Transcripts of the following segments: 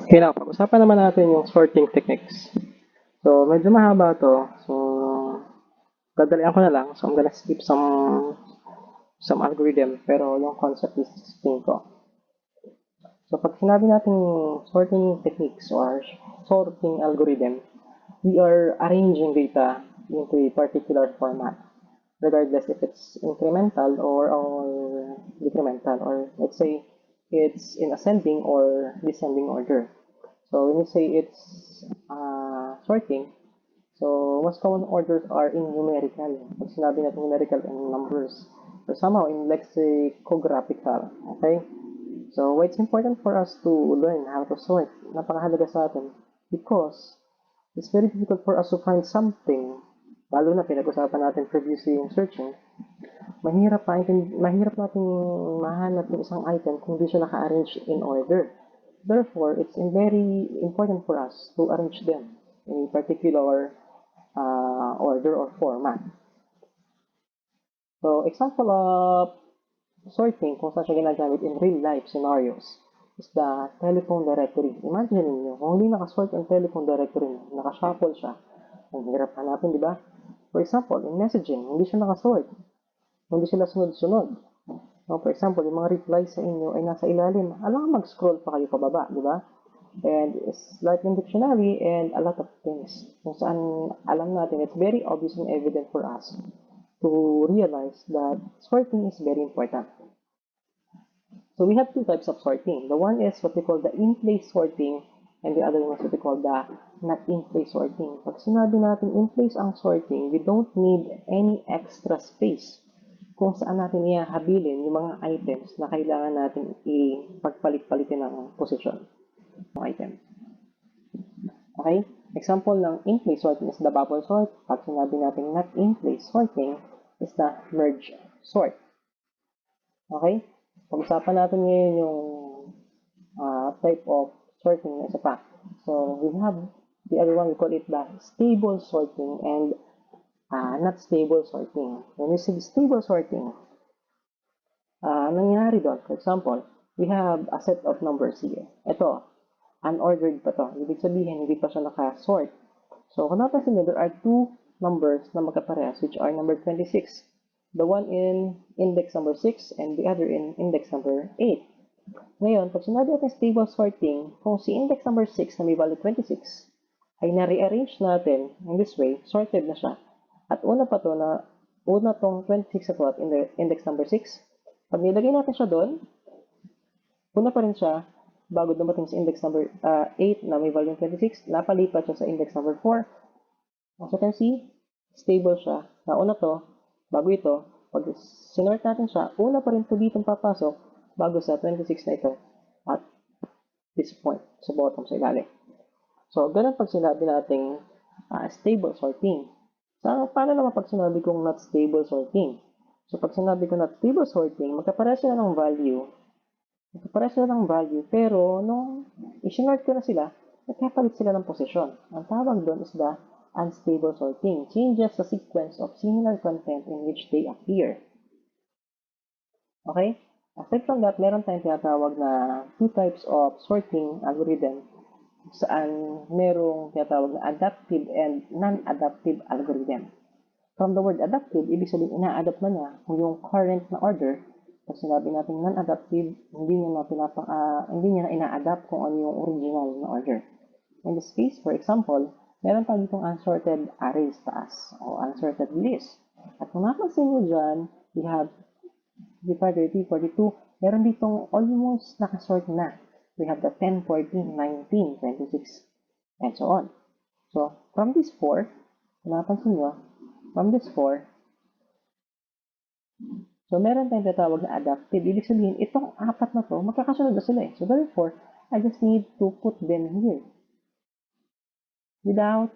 Okay na, pag-usapan naman natin yung sorting techniques. So, medyo mahaba to. So, dadalian ko na lang. So, I'm gonna skip some algorithm. Pero yung concept is explain ko. So, pag sinabi natin sorting techniques or sorting algorithm, we are arranging data into a particular format, regardless if it's incremental or decremental, or let's say it's in ascending or descending order. So when you say it's sorting, so most common orders are in numerical. Pag sinabi natin numerical in numbers, or somehow in, let's say, co-graphical. Okay? So why it's important for us to learn how to sort, napakahalaga sa atin, because it's very difficult for us to find something, lalo na pinag-usapan natin previously yung searching, mahirap natin mahanap yung isang item kung hindi siya naka-arrange in order. Therefore, it's very important for us to arrange them in a particular order or format. So, example of sorting kung saan siya ginagamit in real life scenarios is the telephone directory. Imagine niyo, kung hindi nakasort ang telephone directory niyo, nakashuffle siya, ang hirap hanapin, di ba? For example, in messaging, hindi siya nakasort, hindi sila sunod-sunod. So, for example, yung mga replies sa inyo ay nasa ilalim. Alam mo, mag-scroll pa kayo pababa, di ba? And it's like in dictionary and a lot of things. Kung saan alam natin, it's very obvious and evident for us to realize that sorting is very important. So we have two types of sorting. The one is what we call the in-place sorting, and the other one is what we call the not in-place sorting. Pag sinabi natin in-place ang sorting, we don't need any extra space kung saan natin ihahabilin yung mga items na kailangan natin ipagpalit-palitin ng posisyon ng item. Okay? Example ng in-place sorting is the bubble sort. Pag sinabi natin not in-place sorting is the merge sort. Okay? Pag-usapan natin ngayon yung type of sorting na isa pa. So, we have the other one, we call it the stable sorting and not stable sorting. When we say stable sorting, nangyari doon, for example, we have a set of numbers here. Ito, unordered pa to. Ibig sabihin, hindi pa siya naka-sort. So, kung napansin nyo, there are two numbers na magkaparehas, which are number 26. The one in index number 6 and the other in index number 8. Ngayon, pag sinabi natin stable sorting, kung si index number 6 na may value 26, ay na-rearrange natin in this way, sorted na siya. At una pa to na, una tong 26 na to at index number 6. Pag nilagay natin siya doon, una pa rin siya, bago dumating sa index number 8 na may value 26, napalipat siya sa index number 4. As you can see, stable siya. Nauna to, bago ito, pag sinort natin siya, una pa rin to dito papasok bago sa 26 na ito at this point, sa bottom, sa ilalim. So, ganun pag sinabi nating stable sorting. So, paano naman pag sinabi kong not stable sorting? So, pag sinabi ko not stable sorting, magkapareha sila ng value. Pero nung isinort ko na sila, nagkapalit sila ng posisyon. Ang tawag doon is the unstable sorting. Changes the sequence of similar content in which they appear. Okay? Aside from that, meron tayong tinatawag na two types of sorting algorithm saan merong tinatawag na adaptive and non-adaptive algorithm. From the word adaptive, ibig sabihin ina-adapt na niya yung current na order. Pag sinabi natin non-adaptive, hindi niya na ina-adapt kung ano yung original na order. In this case, for example, meron tayo ditong unsorted arrays taas o unsorted list. At kung napansin nyo dyan, we have 35, 30, 42, meron ditong almost nakasort na. We have the 10, 14, 19, 26, and so on. So, from these 4, kung napansin nyo, from these 4, so meron tayong tatawag na adaptive. Ibig sabihin, itong 4 na to, magkakasunod na sila eh. So, therefore, I just need to put them here without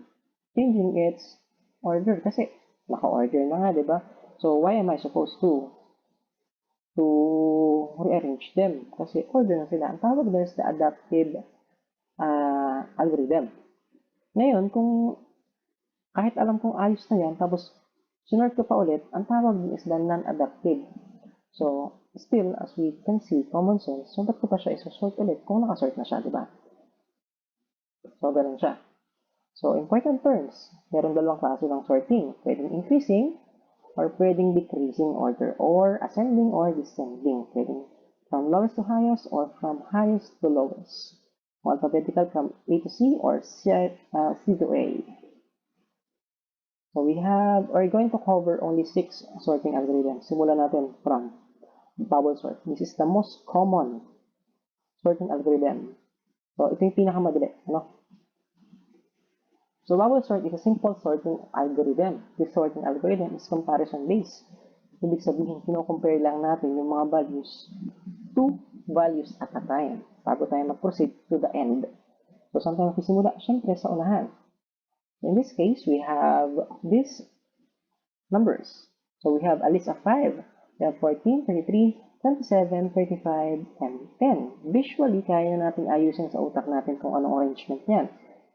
changing its order. Kasi, naka-order na nga, diba? So, why am I supposed to rearrange them? Kasi order na sila. Ang tawag na is the adaptive algorithm. Ngayon, kung kahit alam kong ayos na yan, tapos sinort ko pa ulit, ang tawag din is the non-adaptive. So, still, as we can see, common sense, so ba't ko pa siya isusort ulit kung nakasort na siya, diba? So, ganun siya. So, important terms. Meron dalawang klase ng sorting. Pwedeng increasing or pwedeng decreasing order or ascending or descending. Pwedeng from lowest to highest or from highest to lowest. Alphabetical from A to C or C to A. So we're going to cover only 6 sorting algorithms. Simulan natin from bubble sort. This is the most common sorting algorithm. So ito yung pinakamadali. Ano? So bubble sort is a simple sorting algorithm. This sorting algorithm is comparison based. Ibig sabihin, kino-compare lang natin yung mga values, 2 values at a time bago tayo mag-proceed to the end. So saan tayo magsisimula? Siyempre sa unahan. In this case, we have these numbers. So we have a list of 5. We have 14, 33, 27, 35, and 10. Visually, kaya na natin ayusin sa utak natin kung anong arrangement niyan.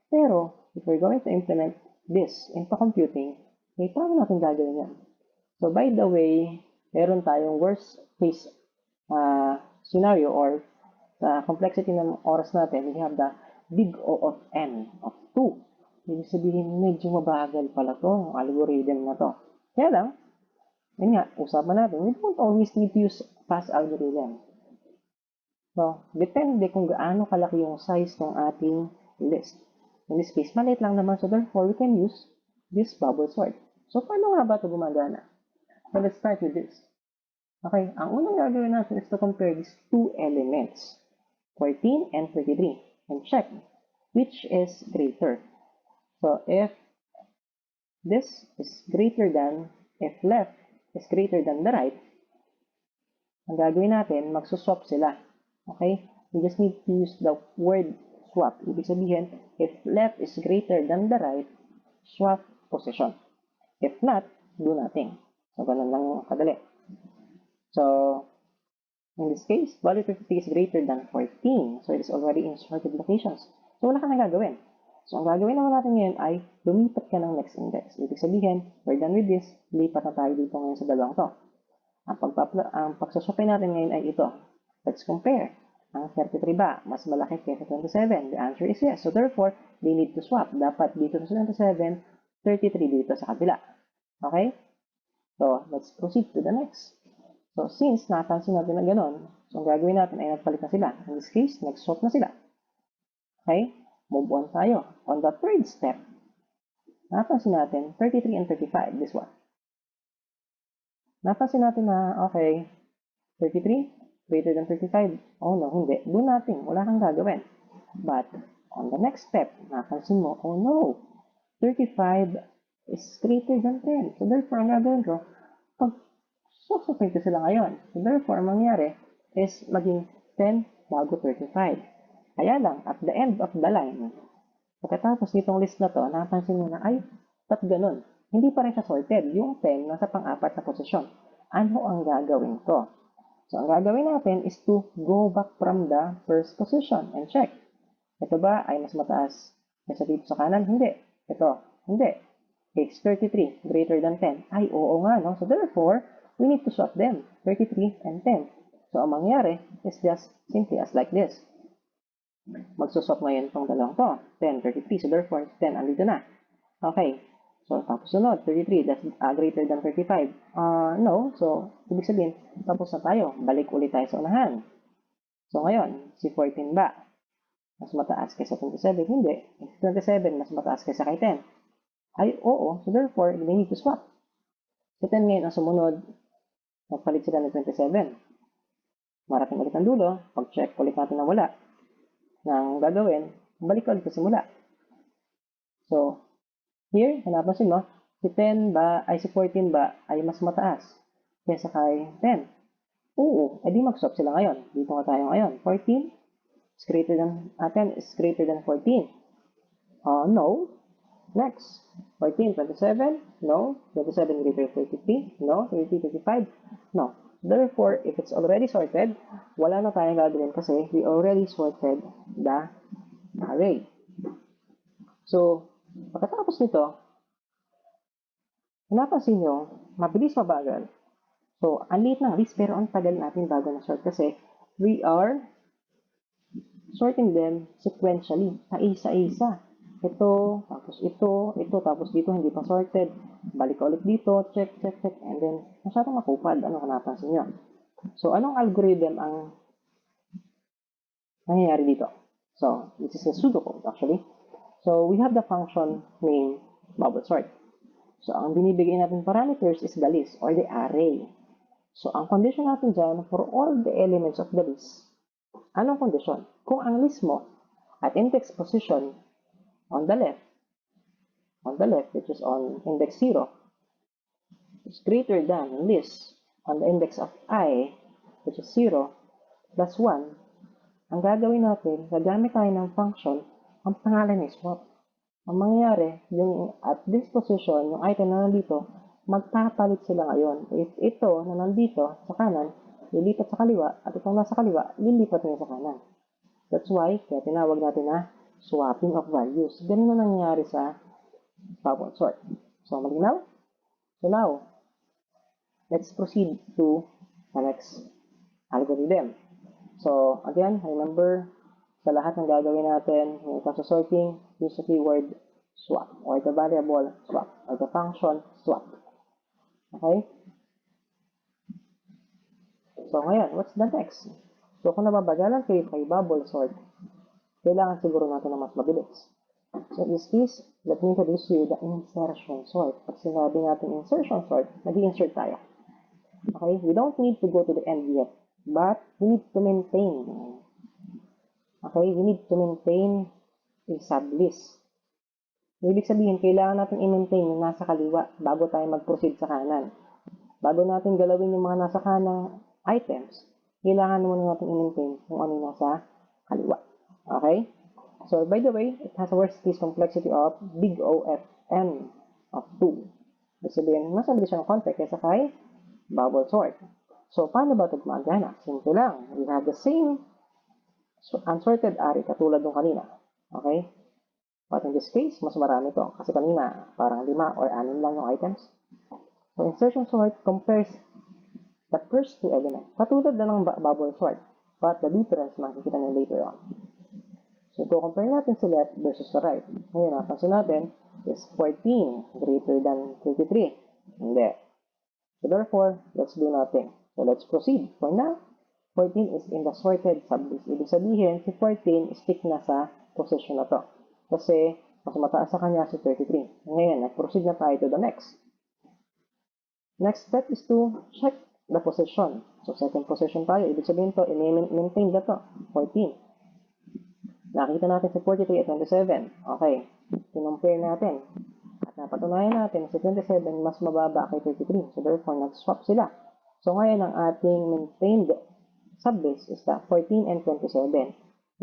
Pero, if we're going to implement this into computing, paano natin gagawin yan? So by the way, meron tayong worst case scenario or sa complexity ng oras natin, we have the big O of n of 2. Ibig sabihin, medyo mabagal pala to, ang algorithm na to. Kaya lang, yun nga, usapan natin, we don't always need to use fast algorithm. So, depende kung gaano kalaki yung size ng ating list. In this case, maliit lang naman, so therefore, we can use this bubble sort. So, paano nga ba ito gumagana? So, let's start with this. Okay, ang unang gagawin natin is to compare these two elements, 14 and 33, and check which is greater. So, if this is greater than, if left is greater than the right, ang gagawin natin, magsuswap sila. Okay? We just need to use the word swap. Ibig sabihin, if left is greater than the right, swap position. If not, do nothing. So, ganun lang kadali. So, in this case, value 53 is greater than 14. So, it is already in sorted locations. So, wala ka na gagawin. So, ang gagawin naman natin ngayon ay lumipat ka ng next index. Ibig sabihin, we're done with this, lipat na tayo dito ngayon sa dalawang to. Ang pagsaswapin natin ngayon ay ito. Let's compare. Ang 33 ba, mas malaki kaysa 27? The answer is yes. So, therefore, they need to swap. Dapat dito sa 27, 33 dito sa kabila. Okay? So, let's proceed to the next. So, since napansin natin na gano'n, so ang gagawin natin ay nagpalit na sila. In this case, nag-swap na sila. Okay? Move on tayo. On the third step, napansin natin 33 and 35, this one. Napansin natin na, okay, 33 greater than 35. Oh no, hindi. Do nothing. Wala kang gagawin. But, on the next step, napansin mo, oh no, 35 is greater than 10. So, therefore, ang gagawin ko, susupin ko sila ngayon. So, therefore, ang mangyari is maging 10 bago 35. Kaya lang, at the end of the line, pagkatapos nitong list na to, napansin mo na, ay, ba't ganun? Hindi pa rin siya sorted. Yung 10 nasa pang-apat na posisyon. Ano ang gagawin ko? So, ang gagawin natin is to go back from the first position and check. Ito ba ay mas mataas kaysa dito sa kanan? Hindi. Ito, hindi. It's 33 greater than 10. Ay, oo nga, no? So, therefore, we need to swap them, 33 and 10. So, ang mangyari is just simply as like this. Magsuswap ngayon itong dalawang to. 10, 33. So, therefore, 10 andito na. Okay. So, tapos sunod, 33. That's greater than 35. No. So, ibig sabihin, tapos na tayo. Balik ulit tayo sa unahan. So, ngayon, si 14 ba? Mas mataas kaysa 27? Hindi. Si 27, mas mataas kaysa kay 10. Ay, oo. So, therefore, they need to swap. Si 10 ngayon ang sumunod. Nagpalit sila ng 27. Marating ulit ang dulo. Pag-check ulit natin na wala. Nang gagawin, balik ulit sa simula. So, here, napansin mo, si 10 ba, ay si 14 ba, ay mas mataas kaysa kay 10. Oo, edi mag-swap sila ngayon. Dito nga tayo ngayon. 14 is greater than, 10 is greater than 14. No. Next. 14, 27. No. 27 greater than 33. No. 33, 35. No. Therefore, if it's already sorted, wala na tayong gagawin kasi we already sorted the array. So, pagkatapos nito, napansin nyo, mabilis mabagal. So, ang liit ng list pero ang tagal natin bago na sort kasi we are sorting them sequentially, isa-isa. Ito, tapos dito hindi pa sorted. Balik ulit dito, check, and then masyadong makupad. Ano kung napansin nyo? So, anong algorithm ang nangyayari dito? So, this is a pseudocode actually. So, we have the function named bubble sort. So, ang binibigay natin parameters is the list or the array. So, ang condition natin dyan for all the elements of the list, anong condition? Kung ang list mo at index position on the left, which is on index 0, is greater than list on the index of I, which is 0, plus 1, ang gagawin natin, gagamit tayo ng function, ang pangalan ay swap. Ang mangyayari, yung at this position, yung item na nandito, magpapalit sila ngayon. If ito na nandito sa kanan, lilipat sa kaliwa, at itong nasa kaliwa, lilipat niya sa kanan. That's why, kaya tinawag natin na swapping of values. Ganun na nangyayari sa bubble sort. So, malinaw? So now, let's proceed to the next algorithm. So, again, remember, sa lahat ng gagawin natin when it comes to sorting, use the keyword swap or the variable swap or the function swap. Okay? So, ngayon, what's the next? So, kung nababagalan kayo kay bubble sort, kailangan siguro natin na mas mabilis. So, in this case, let me introduce you the insertion sort. Pag sinabi natin insertion sort, nag-insert tayo. Okay? We don't need to go to the end yet, but we need to maintain. Okay? We need to maintain a sublist. Ibig sabihin, kailangan natin i-maintain yung nasa kaliwa bago tayo mag-proceed sa kanan. Bago natin galawin yung mga nasa kanang items, kailangan muna natin i-maintain kung ano yung nasa kaliwa. Okay? So, by the way, it has a worst case complexity of big O F n of 2. Ibig sabihin, mas mabilis siya ng konti kaysa kay bubble sort. So, paano ba ito gumagana? Simple lang. We have the same unsorted array katulad ng kanina. Okay? But in this case, mas marami to. Kasi kanina, parang 5 or 6 lang yung items. So, insertion sort compares the first two elements. Katulad na ng bubble sort. But the difference, makikita nyo later on. So, compare natin si left versus the right. Ngayon, napansin natin is 14 greater than 33. Hindi. So, therefore, let's do nothing. So, let's proceed. For now, 14 is in the sorted sublist. Ibig sabihin, si 14 stick na sa position na to. Kasi, mas mataas sa kanya si 33. Ngayon, nag-proceed na tayo to the next. Next step is to check the position. So, second position tayo. Ibig sabihin to, i-maintain na to. 14. Nakita natin si 43 at 27. Okay. Kinumpare natin. At napatunayan natin si 27 mas mababa kay 33. So, therefore, nag-swap sila. So, ngayon, ang ating maintained sublist is the 14 and 27.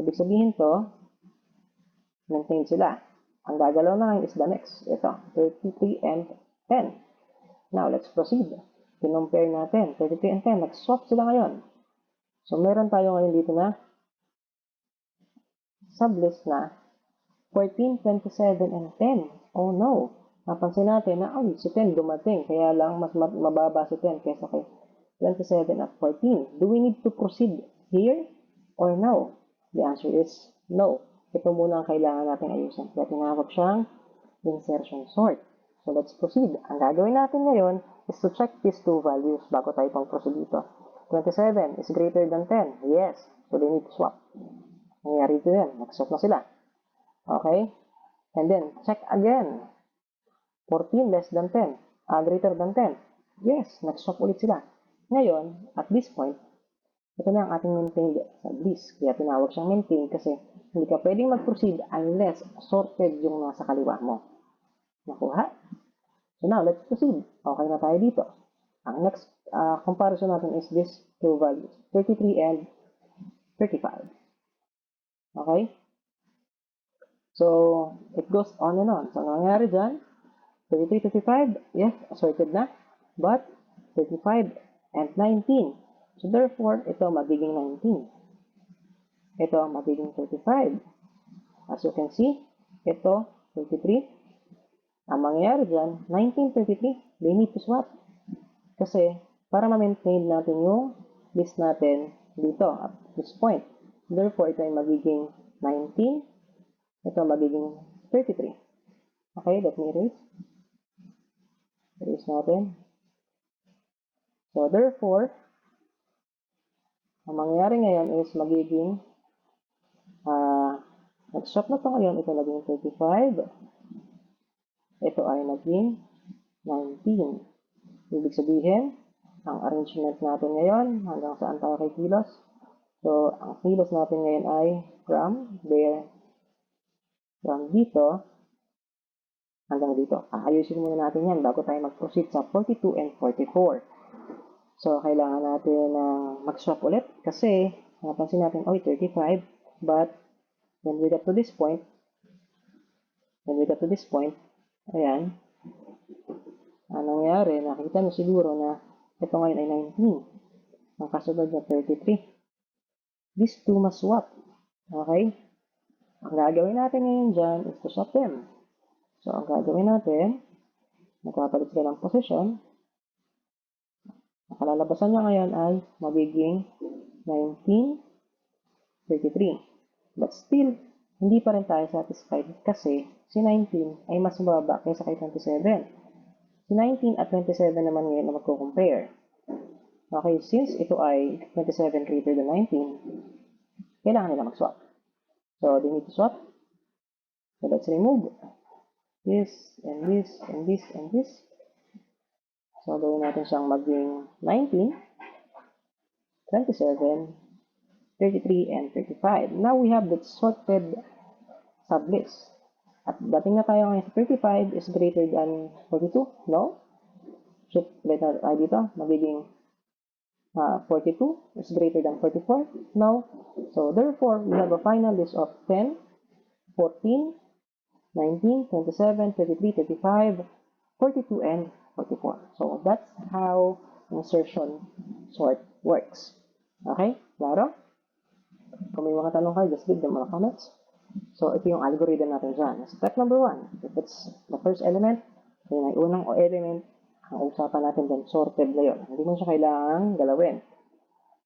Ibig sabihin to, maintain sila. Ang gagalaw na ngayon is the next. Ito, 33 and 10. Now, let's proceed. Kinumpare natin. 33 and 10. Nag-swap sila ngayon. So, meron tayo ngayon dito na sublist na 14, 27, and 10. Oh no! Napansin natin na, si 10 dumating. Kaya lang, mas mababa si 10 kaysa kay 27 at 14. Do we need to proceed here or no? The answer is no. Ito muna ang kailangan natin ayusin. Kaya tinawag siyang insertion sort. So, let's proceed. Ang gagawin natin ngayon is to check these two values bago tayo pang proceed dito. 27 is greater than 10. Yes. So, they need to swap. Nangyari ito yan. Nag-swap na sila. Okay? And then, check again. 14 less than 10. Greater than 10. Yes. Nag-swap ulit sila. Ngayon, at this point, ito na ang ating maintained sublist. Kaya tinawag siyang maintain kasi hindi ka pwedeng mag-proceed unless sorted yung nasa kaliwa mo. Nakuha? So now, let's proceed. Okay na tayo dito. Ang next comparison natin is this two values, 33 and 35. Okay? So, it goes on and on. So, ang nangyari dyan, 33, 35, yes, sorted na. But, 35 and 19. So, therefore, ito magiging 19. Ito magiging 35. As you can see, ito, 33. Ang mangyayari dyan, 19, 33, they need to swap. Kasi, para ma-maintain natin yung list natin dito at this point. Therefore, ito ay magiging 19. Ito magiging 33. Okay, let me erase. Erase natin. So, therefore, ang mangyayari ngayon is magiging nag-swap na ito ngayon. Ito naging 35. Ito ay naging 19. Ibig sabihin, ang arrangement natin ngayon, hanggang saan tayo kay kilos? So, ang kilos natin ngayon ay from dito hanggang dito. Ayusin muna natin yan bago tayo mag-proceed sa 42 and 44. So, kailangan natin mag-swap ulit kasi napansin natin, 35, but when we get to this point, ayan, ang nangyari, nakita nyo siguro na ito ngayon ay 19. Ang kasunod na 33. These two must swap. Okay? Ang gagawin natin ngayon dyan is to swap them. So, ang gagawin natin, magpapalit sila ng position. Ang kalalabasan niya ngayon ay magiging 1933. But still, hindi pa rin tayo satisfied kasi si 19 ay mas mababa kaysa kay 27. Si 19 at 27 naman ngayon na magko-compare. Okay, since ito ay 27 greater than 19, kailangan nila mag-swap. So, they need to swap. So, let's remove this, and this, and this, and this. So, gawin natin siyang maging 19, 27, 33, and 35. Now, we have that sorted sublist. At dating na tayo ngayon sa 35 is greater than 42. No? Shift letter I dito. Magiging 42 is greater than 44. No? So, therefore, we have a final list of 10, 14, 19, 27, 33, 35, 42, and 44. So, that's how insertion sort works. Okay? Klaro? Kung may mga tanong kayo, just leave them in the comments. So, ito yung algorithm natin dyan. Step number 1, if it's the first element, yun ay unang element, ang usapan natin dyan, sorted na yun. Hindi mo siya kailangang galawin.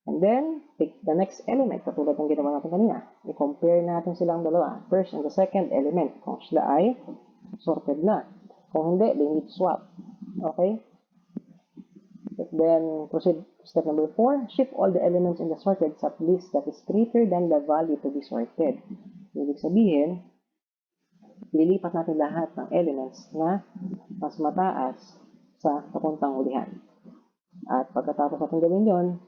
And then, pick the next element, katulad ng ginawa natin kanina. I-compare natin silang dalawa. First and the second element, kung sila ay sorted na. Kung hindi, they need to swap. Okay? Then, proceed to step number 4. Shift all the elements in the sorted sublist that is greater than the value to be sorted. Ibig sabihin, lilipat natin lahat ng elements na mas mataas sa papuntang hulihan. At pagkatapos natin gawin yon,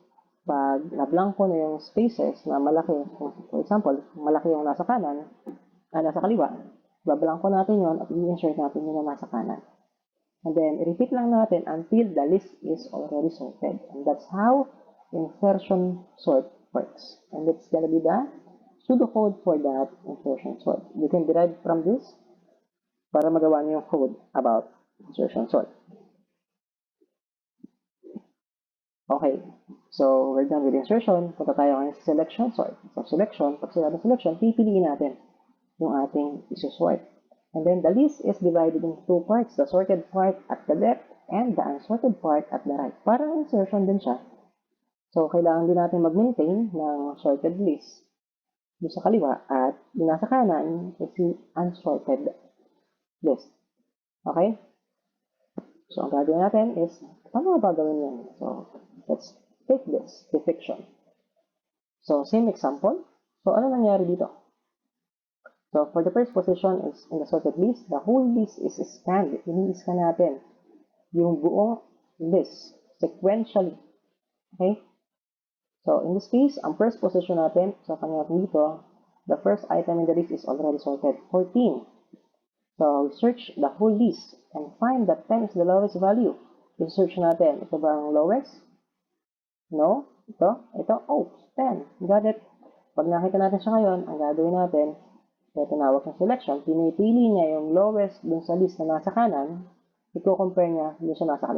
pag na-blanko na yung spaces na malaki, for example, malaki yung nasa kanan, nasa kaliwa, bablanko natin yon at i-insert natin yung nasa kanan. And then, repeat lang natin until the list is already sorted. And that's how insertion sort works. And that's gonna be the pseudocode for that insertion sort. You can derive from this para magawa niyo yung code about insertion sort. Okay, so we're done with insertion. Punta tayo ngayon sa selection sort. So selection, pag sinabi selection, pipiliin natin yung ating isusort. And then the list is divided into two parts, the sorted part at the left and the unsorted part at the right. Parang insertion din siya. So kailangan din natin mag-maintain ng sorted list yung sa kaliwa at yung nasa kanan is yung unsorted list. Okay? So, ang gagawin natin is, paano ba gawin yan? So, let's take this depiction. So, same example. So, ano nangyari dito? So, for the first position is in the sorted list, the whole list is scanned. Ini-scan natin yung buong list sequentially. Okay? So, in this case, ang first position natin, sa kanya dito, the first item in the list is already sorted, 14. So, we search the whole list and find that 10 is the lowest value. I-search natin, ito ba ang lowest? No? Ito? Oh, 10. Got it. Pag nakita natin siya ngayon, ang gagawin natin, ito tinawag ng selection, pinipili niya yung lowest dun sa list na nasa kanan, i-compare niya dun sa nasa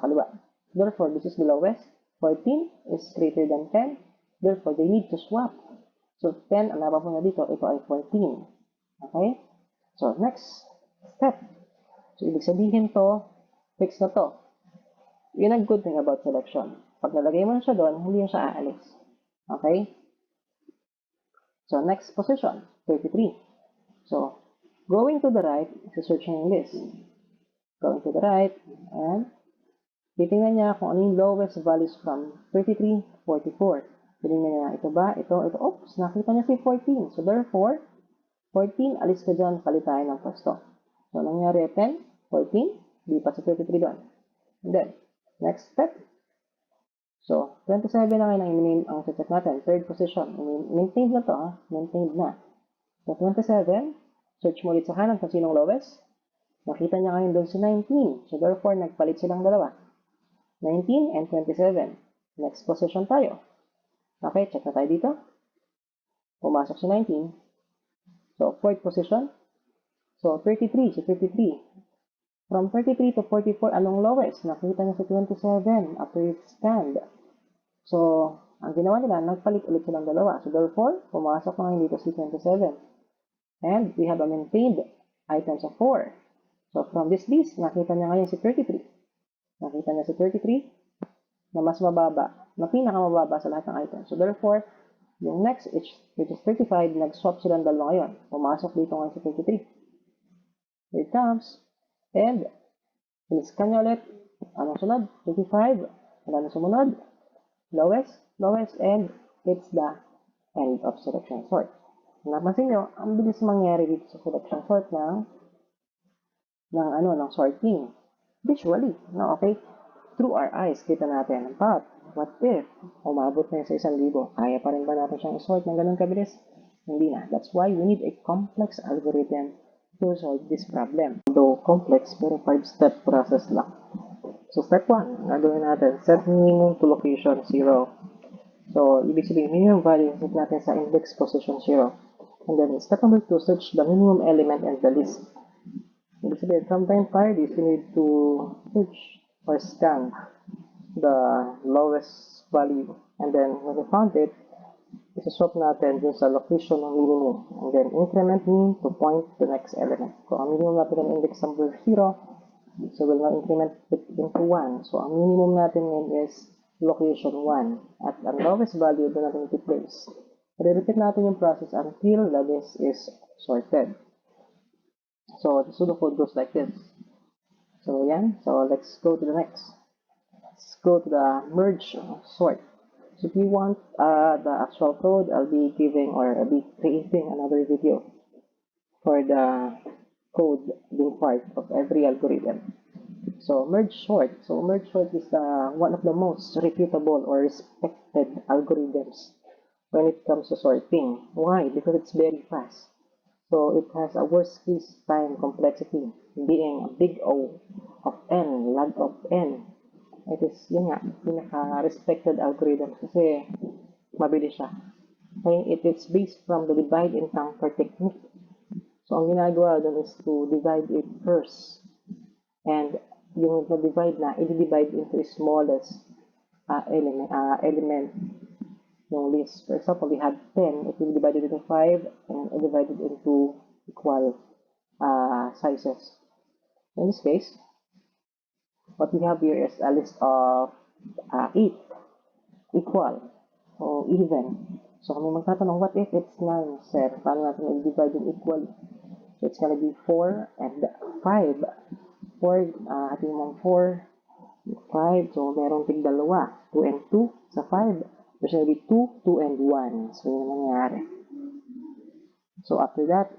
kaliwa. Therefore, this is the lowest. 14 is greater than 10. Therefore, they need to swap. So, 10, ang napapunta dito, ito ay 14. Okay? So, next step. So, ibig sabihin to, fix na to. Yun ang good thing about selection. Pag nalagay mo na siya doon, hindi siya aalis. Okay? So, next position, 33. So, going to the right, searching list. Going to the right, and titingnan niya kung ano yung lowest values from 33 to 44. Titingnan niya, ito ba? Ito. Oops, nakita niya si 14. So, therefore, 14, alis ka dyan, palit tayo ng pwesto. So, nangyari 10, 14, lipat sa 33 doon. And then, next step. So, 27 na ngayon ang check natin. Third position. Maintained na to, ha? Maintained na. So, 27, search mo ulit sa kanan kung sinong lowest. Nakita niya ngayon doon si 19. So, therefore, nagpalit silang dalawa. 19 and 27. Next position tayo. Okay, check na tayo dito. Pumasok si 19. So, fourth position. So, 33, si 33. From 33 to 44, anong lowest? Nakita niya si 27 after it scanned. So, ang ginawa nila, nagpalit ulit silang dalawa. So, therefore, pumasok na ngayon dito si 27. And we have a maintained items of 4. So, from this list, nakita niya ngayon si 33. Nakita niya si 33 na mas mababa, na pinakamababa sa lahat ng items. So, therefore, yung next, which is 35, nag-swap silang dalawa ngayon. Pumasok dito ngayon si 33. Here it comes. And, in-scan niya ulit. Anong sunod? 35. Ano sumunod? Lowest, and it's the end of selection sort. Napansin nyo, ang bilis mangyari dito sa selection sort ng sorting. Visually, no, okay? Through our eyes, kita natin, but what if umabot na sa 1,000? Kaya pa rin ba natin siyang sort ng ganun kabilis? Hindi na. That's why we need a complex algorithm to solve this problem. Though complex, pero 5-step process lang. So, step 1, gagawin natin, set minimum to location 0. So, ibig sabihin, minimum value, set natin sa index position 0. And then, step number 2, search the minimum element and the list. Ibig sabihin, from the entire list, you need to search or scan the lowest value. And then, when we found it, isaswap natin dun sa location ng minimum. And then, increment mean to point to the next element. So, ang minimum natin ng index number 0, so we'll now increment it into 1. So, ang minimum natin ngayon is location 1. At ang lowest value doon natin i-place. I-repeat natin yung process until the list is sorted. So, the pseudocode goes like this. So, yan. So, let's go to the next. Let's go to the merge sort. So, if you want the actual code, I'll be creating another video for the code being part of every algorithm. So, merge sort. So, merge sort is one of the most reputable or respected algorithms when it comes to sorting. Why? Because it's very fast. So, it has a worst case time complexity being a big O of n, log of n. It is, yun nga, pinaka-respected algorithm kasi mabilis siya. Okay, it is based from the divide and conquer technique. So, ang ginagawa dun is to divide it first. And yung na-divide na, i-divide into the smallest element yung list. For example, we have 10. It will be divided into 5 and divided into equal sizes. In this case, what we have here is a list of 8 equal o even. So, kung may magtatanong, what if it's 9, sir? Paano natin i-divide yung equal? So, it's gonna be 4 and 5. 4, hatiin mo 4, 5. So, merong tig dalawa. 2 and 2 sa 5. There's gonna be 2, 2, and 1. So, yun ang nangyari. So, after that,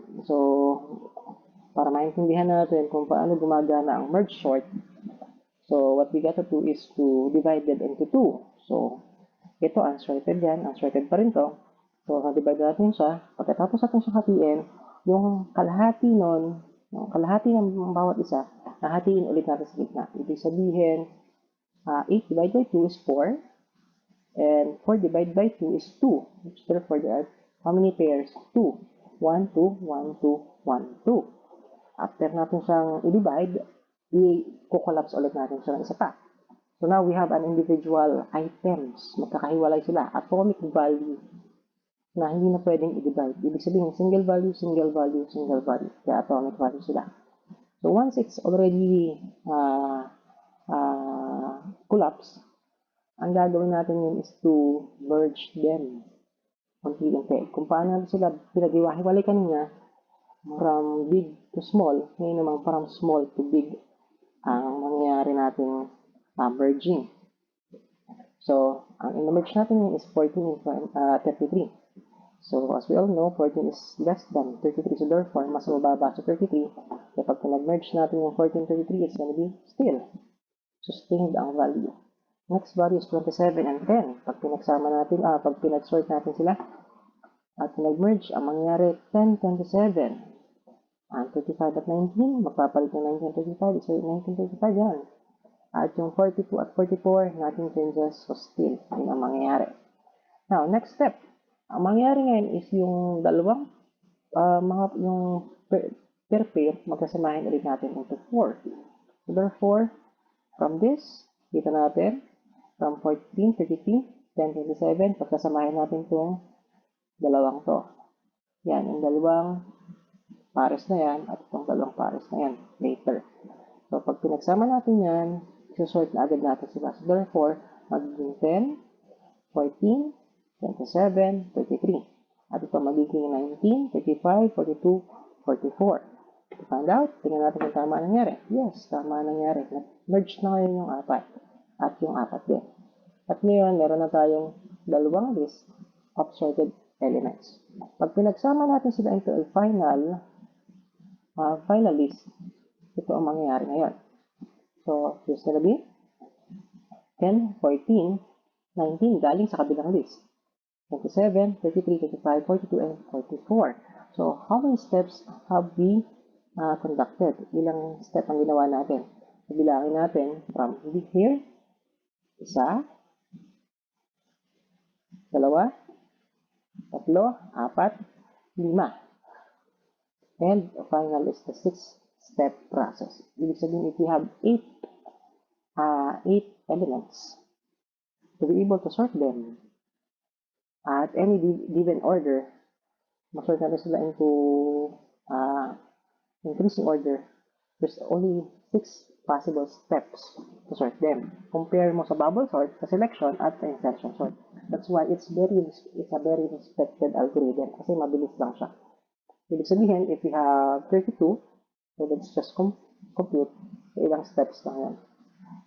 para maintindihan natin kung paano gumagana ang merge sort, so, what we gotta do is to divide it into 2. So, ito, unsorted yan. Unsorted pa rin to. So, na-divide natin siya. Pagkatapos natin siya hatiin, yung kalahati nun, yung kalahati ng bawat isa, nahatiin ulit natin sa gitna. Ibig sabihin, 8 divided by 2 is 4. And 4 divided by 2 is 2. Which therefore, there are how many pairs? 2. 1, 2, 1, 2, 1, 2. After natin siyang i-divide, i-collapse ulit natin siya ng isa pa. So now we have an individual items. Magkakahiwalay sila. Atomic value na hindi na pwedeng i-divide. Ibig sabihin, single value, single value, single value. Kaya atomic value sila. So once it's already collapsed, ang gagawin natin yun is to merge them. unti-unti. Kung paano sila pinag-iwahiwalay kanina from big to small, ngayon naman from small to big ang mangyayari nating merging. So, ang in-merge natin is 14 and 33. So, as we all know, 14 is less than 33. So, therefore, mas mababa sa 33. Kapag pinag-merge natin yung 14 and 33, it's gonna be still sustained ang value. Next value is 27 and 10. Pag pinagsama natin, pag pinag-sort natin sila, at pinag-merge, ang mangyayari 10, 27. Ang 35 at 19, magpapalit ng 19 at 35, so 19, 35 yan. At yung 42 at 44, nothing changes, so still, yun ang mangyayari. Now, next step. Ang mangyayari ngayon is yung dalawang, yung per pair, magkasamahin ulit natin into 4. So, therefore, from this, dito natin, from 14, 33, 10, 27, pagkasamahin natin itong dalawang to. Yan, yung dalawang pares na yan at itong dalawang pares na yan later. So, pag pinagsama natin yan, isusort na agad natin sila. So, therefore, magiging 10, 14, 27, 33. At ito magiging 19, 35, 42, 44. To find out, tingnan natin kung tama nangyari. Yes, tama nangyari. Merge na ngayon yung apat. At yung apat din. At ngayon, meron na tayong dalawang list of sorted elements. Pag pinagsama natin sila into a final list, ito ang mangyayari ngayon. So, here's gonna be 10, 14, 19 galing sa kabilang list. 27, 33, 35, 42, and 44. So, how many steps have we conducted? Ilang step ang ginawa natin? Bilangin natin from here, isa, dalawa, tatlo, apat, lima. And final is the 6-step process. Ibig sabihin, if we have 8 elements, to be able to sort them at any given order, masort natin sila into increasing order, there's only 6 possible steps to sort them. Compare mo sa bubble sort, sa selection, at sa insertion sort. That's why it's a very respected algorithm kasi mabilis lang siya. Ibig sabihin, if we have 32, so let's just compute ilang steps lang yan.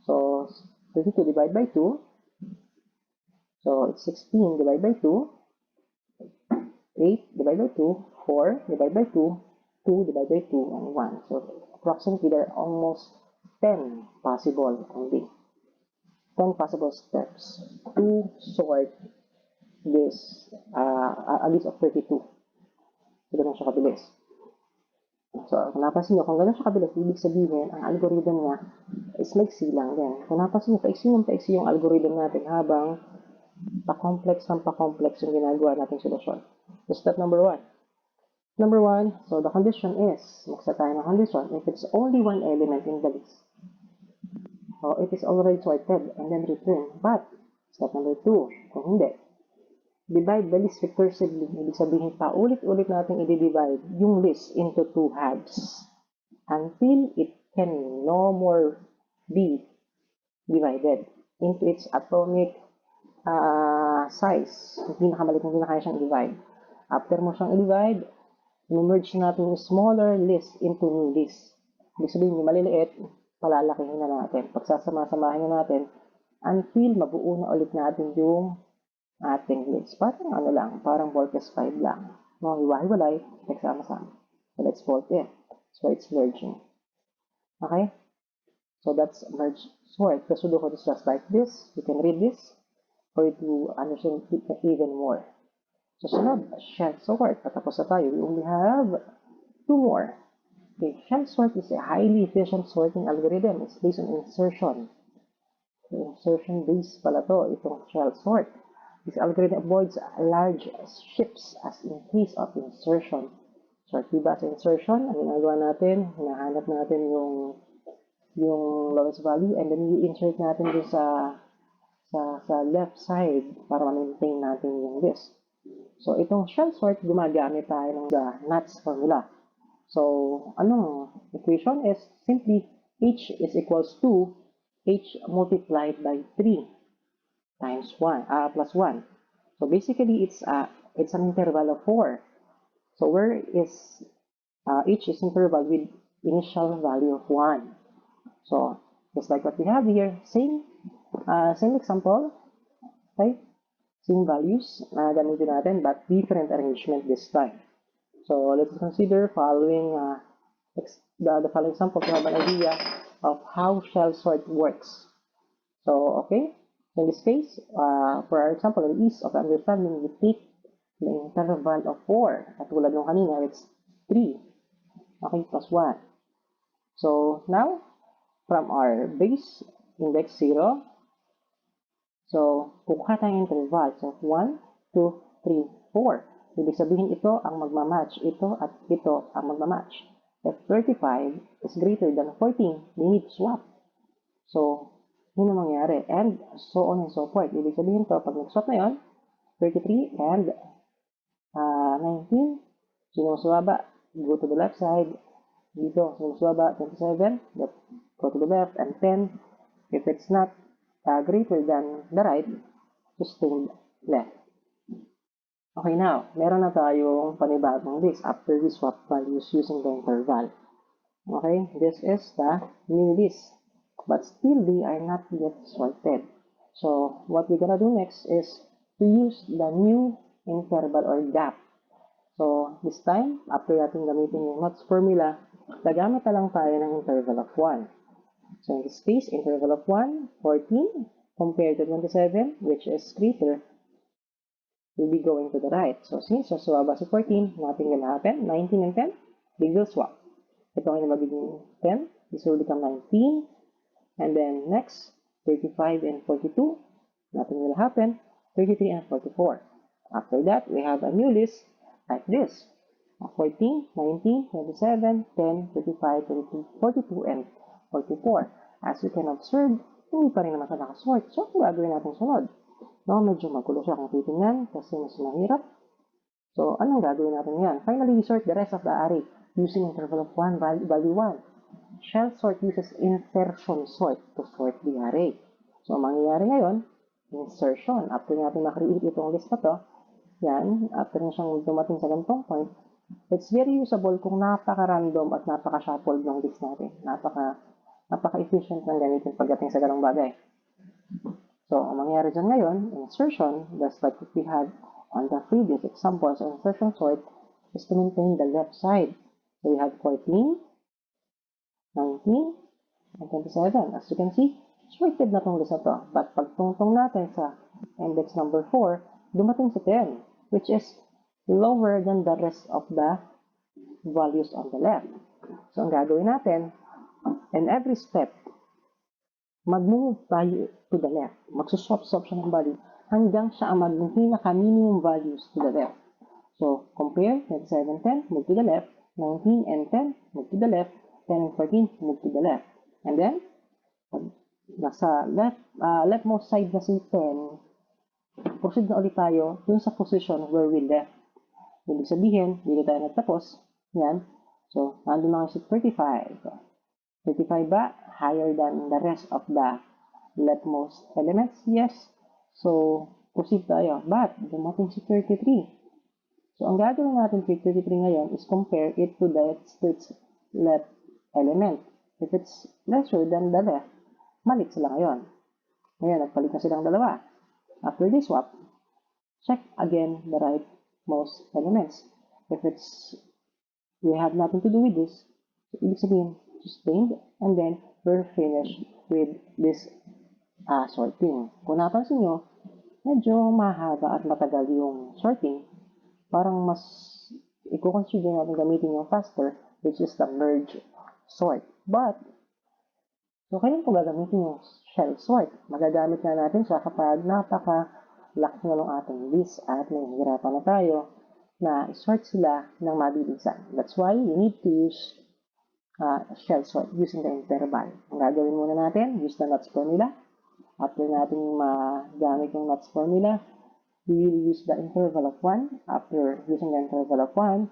So, 32 divided by 2, so it's 16 divided by 2, 8 divided by 2, 4 divided by 2, 2 divided by 2, and 1. So, approximately there are almost 10 possible only. 10 possible steps to sort this, a list of 32. So, ganun siya kabilis. So, kung napansin nyo, kung ganun siya kabilis, ibig sabihin, ang algorithm niya is maiksi lang din. Kung napansin nyo, paiksi yung algorithm natin habang pa-complex yung ginagawa natin solusyon. So, step number 1. Number 1, so the condition is, magsa tayo ng condition, if it's only one element in the list, so it is already sorted and then return. But, step number 2, kung hindi, divide the list recursively. Ibig sabihin, paulit-ulit natin i-divide yung list into 2 halves until it can no more be divided into its atomic size. Yung pinakamaliit na pinakaya siyang i-divide. After mo siyang i-divide, i-merge natin yung smaller list into new list. Ibig sabihin, yung maliliit, palalakihin na natin. Pagsasama-samahin na natin until mabuo na ulit natin yung ating list. Parang ano lang, parang voltage 5 lang. No, hiwa-hiwalay, nagsama-sama. So, let's fold in. So, it's merging. Okay? So, that's merge sort. The Sudoku is just like this. You can read this for you to understand it even more. So, sunod, shell sort. Patapos na tayo. We only have 2 more. Okay, shell sort is a highly efficient sorting algorithm. It's based on insertion. So, insertion-based pala to, itong shell sort. This algorithm avoids large shifts as in case of insertion. So, diba sa insertion, ang ginagawa natin, hinahanap natin yung lowest value and then i-insert natin dun sa left side para ma-maintain natin yung list. So, itong shell sort, gumagamit tayo ng the NATS formula. So, anong equation is simply H is equals to H multiplied by 3 times 1, plus 1. So basically, it's it's an interval of 4. So where is each is interval with initial value of 1. So just like what we have here, same example, okay? Same values na gamitin natin but different arrangement this time. So let's consider following the following example to have an idea of how shell sort works. So okay, in this case, for our example, the ease of understanding, we take the interval of 4. Katulad nung kanina, it's 3. Okay, plus 1. So now, from our base index 0, so kukuha tayong interval. So 1, 2, 3, 4. Ibig sabihin ito ang magmamatch. Ito at ito ang magmamatch. If 35 is greater than 14, we need to swap. So, yun ang mangyari. And so on and so forth. Ibig sabihin to, pag nag-swap na yun, 33 and 19, sino mas mababa? Go to the left side. Dito, sino mas mababa? 27, go to the left. And 10, if it's not greater than the right, just stay left. Okay, now, meron na tayong panibagong list after we swap values using the interval. Okay, this is the new list. But still, they are not yet sorted. So, what we're gonna do next is to use the new interval or gap. So, this time, after natin gamitin yung knots formula, gagamit na lang tayo ng interval of 1. So, in this case, interval of 1, 14, compared to 27, which is greater, will be going to the right. So, since swaba si 14, nothing will happen. 19 and 10, they will swap. Ito ay magiging 10. This will become 19. And then next, 35 and 42, nothing will happen. 33 and 44. After that, we have a new list like this. 14, 19, 27, 10, 35, 22, 42, and 44. As you can observe, hindi pa rin naman siya nakasort. So, ang gagawin natin sunod? No, medyo magulo siya kung titingnan kasi mas mahirap. So, anong gagawin natin yan? Finally, we sort the rest of the array using interval of 1, value 1. Shell sort uses insertion sort to sort the array. So, ang mangyayari ngayon, insertion. After natin makreate itong list na to, yan, after na siyang dumating sa ganitong point, it's very usable kung napaka-random at napaka-shuffled ng list natin. Napaka-efficient ng gamitin pagdating sa ganong bagay. So, ang mangyayari dyan ngayon, insertion, just like we had on the previous examples, insertion sort is to maintain the left side. So, we have 14, 19, and 27. As you can see, sorted na itong list na to. But pag tungtong natin sa index number 4, dumating sa 10, which is lower than the rest of the values on the left. So, ang gagawin natin, in every step, mag-move tayo to the left. Magsuswap-swap siya ng value hanggang siya ang maging pinaka-minimum values to the left. So, compare 27, 10, move to the left. 19 and 10, move to the left. 10 and 14, move to the left. And then, nasa leftmost side na si 10, proceed na ulit tayo dun sa position where we left. Ibig sabihin, dito tayo nagtapos. Yan. So, nandun na si 35. 35 ba? Higher than the rest of the leftmost elements? Yes. So, proceed tayo. But, dumating si 33. So, ang gagawin natin kay 33 ngayon is compare it to its left element. If it's lesser than the left, malit sila ngayon. Ngayon, nagpalit na silang dalawa. After this swap, check again the rightmost elements. If we have nothing to do with this, ibig sabihin, sustained, and then we're finished with this sorting. Kung napansin nyo, medyo mahaba at matagal yung sorting. Parang mas i-consider natin gamitin yung faster, which is the merge sort. But, so kailan po gagamitin yung shell sort? Magagamit na natin siya kapag napaka-laki na ng ating list at nahihirapan na tayo na sort sila ng mabilisan. That's why you need to use shell sort using the interval. Ang gagawin muna natin, use the knots formula. After natin magamit yung knots formula, we will use the interval of 1. After using the interval of 1,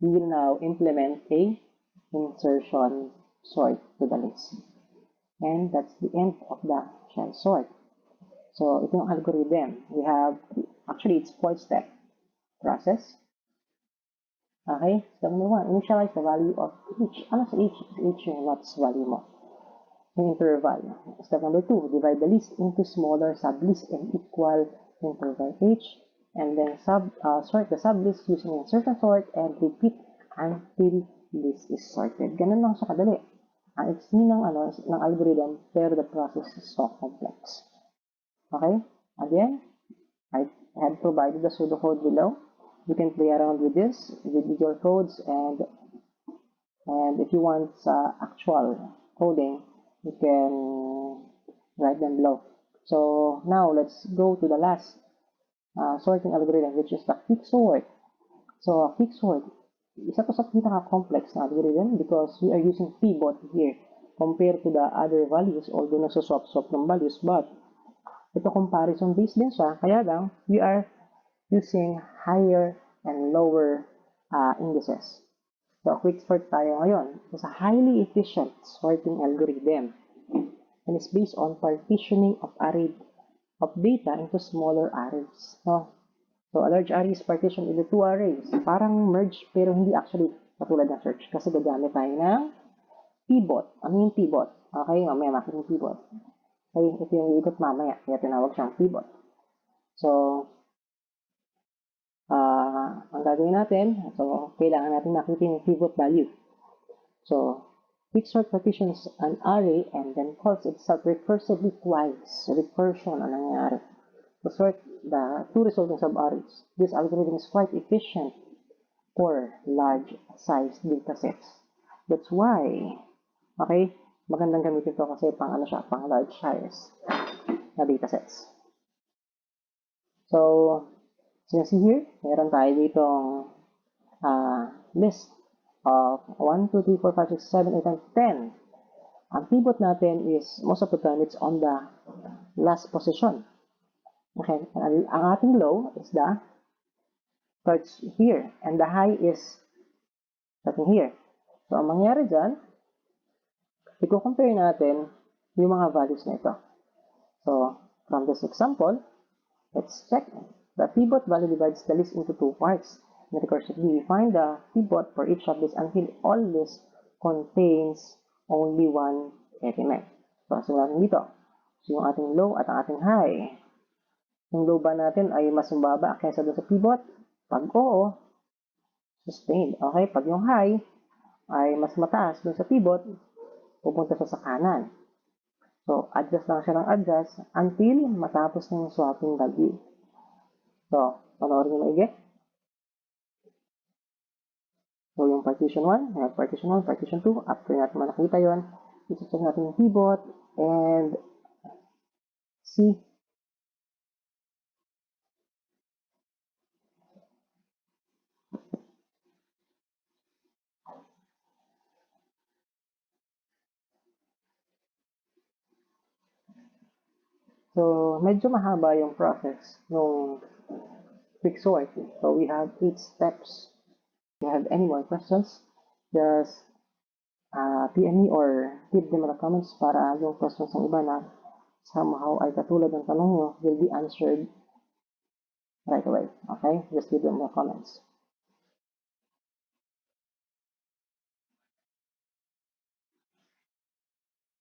we will now implement a insertion sort to the list. And that's the end of the shell sort. So, ito yung algorithm. We have, actually, it's 4-step process. Okay? Step number 1, initialize the value of each. Ano sa each? Each yung lots value mo. Yung interval. Step number 2, divide the list into smaller sublists in equal interval h. And then sort the sublist using a certain sort and repeat until list is sorted. Ganun lang siya kadali. Ang explain ng algorithm, pero the process is so complex. Okay? Again, I had provided the pseudocode below. You can play around with this, with your codes, and if you want actual coding, you can write them below. So now let's go to the last sorting algorithm, which is the quicksort. So quicksort, isa to sa pinaka-complex na algorithm because we are using pivot here compared to the other values, although nasa-swap-swap ng values, but ito comparison based din siya, kaya lang we are using higher and lower indices. So quicksort tayo ngayon. It's a highly efficient sorting algorithm and it's based on partitioning of array of data into smaller arrays. No? So, a large array is partitioned into 2 arrays. Parang merge, pero hindi actually katulad ng search. Kasi gagamit tayo ng pivot. Ano yung pivot? Okay, mamaya makikita yung pivot. Okay, ito yung ikot mamaya. Kaya tinawag siyang pivot. So, ang gagawin natin, so, kailangan natin makita yung pivot value. So, quicksort partitions an array and then calls itself recursively twice. Recursion ang nangyari. To sort the 2 resulting sub-arrays. This algorithm is quite efficient for large-sized datasets. That's why, okay, magandang gamitin ito kasi pang large-size na datasets. So, as you can see here, meron tayo ditong list of 1, 2, 3, 4, 5, 6, 7, 8, and 10. Ang pivot natin is, most of the time, it's on the last position. Okay, ang ating low is the starts here, and the high is starting here. So, ang mangyari dyan, i-compare natin yung mga values na ito. So, from this example, let's check. The pivot value divides the list into 2 parts. And recursively, we find the pivot for each of these until all list contains only one element. So, simulan natin dito. So, yung ating low at ang ating high. Yung low ba natin ay mas mababa kaysa doon sa pivot? Pag oo, sustained. Okay? Pag yung high ay mas mataas doon sa pivot, pupunta siya sa kanan. So, adjust lang siya ng adjust until matapos na yung swapping value. So, panoorin nyo maigi. So, yung partition 1, partition 1, partition 2, after natin makita yon, i-check natin yung pivot and see. So, medyo mahaba yung process nung quicksort. So, we have 8 steps. If you have any more questions, just PM me or give them in the comments para yung questions ng iba na somehow ay katulad ng tanong nyo will be answered right away. Okay? Just leave them in the comments.